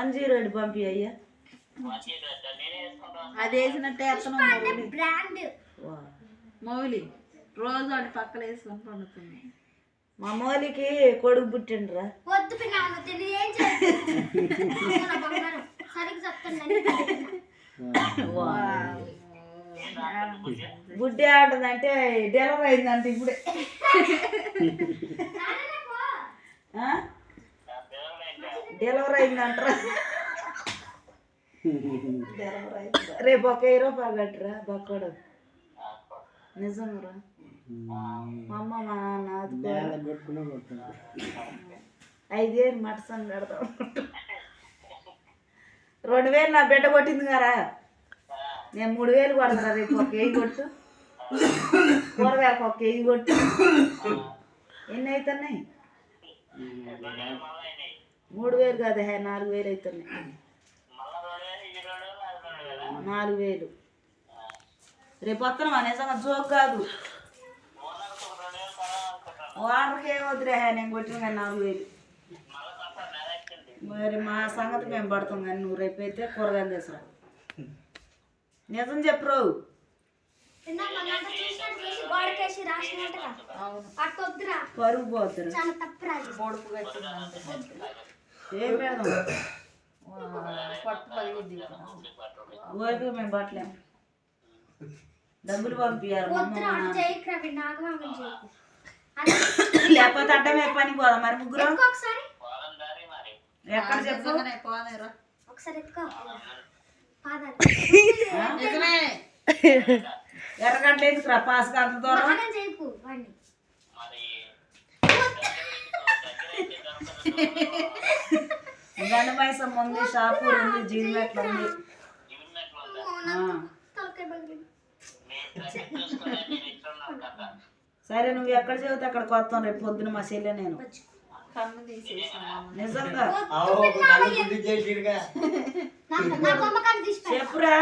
108 పంపి అయ్యా. అది వేసినట్టే మౌలి రోజు వాడి పక్కన వేసుకొని పండుతుంది. మా మౌలికి కొడుకు పుట్టిండ్రా. బుడ్డి ఆడుతుందంటే డెలివరీ అయిందంటే ఇప్పుడే. డెలివరీ అయిందంటారా? రేపు ఒక 1000 రూపాయలు కట్టరా బక్కడు. నిజంరా మా అమ్మ మా నాన్న 5,000 మటసం కడతాం. 2,000 నా బిడ్డ కొట్టింది కదా, నేను 3,000 కొడతా. రేపు ఒక 1000 కొట్టు, కూరగాయలకు ఒక 1000 కొట్టు. ఎన్ని అవుతున్నాయి? 3,000 కాదు, 4,000 అవుతున్నాయి. 4,000 రేపు వస్తున్నావా? నిజంగా జోక్ కాదు. వాటర్కి ఏమొద్దురే, నేను కొట్టిన కానీ 4,000. మరి మా సంగతి మేము పడతాం కానీ నువ్వు రేపు అయితే కూరగాయలు తీసుకురా. నిజం చెప్పరు. పరుగు పోతురు. ఏం పెడదాం? ఊరికి మేము పట్టలేము. డబ్బులు పంపించారు లేకపోతే అడ్డమే పని పోదాం. మరి ముగ్గురు ఎక్కడ చెప్పు? ఎర్రగడ్డ ఎందుకురా పాసుగా అంత దూరం? గండ మైసం ఉంది, షాపూర్ ఉంది, జీడిమెట్లు ఉంది. సరే నువ్వు ఎక్కడ చెబితే అక్కడికి వస్తాం రేపు పొద్దున. మా చెల్లె నేను నిజంగా చెప్పురా.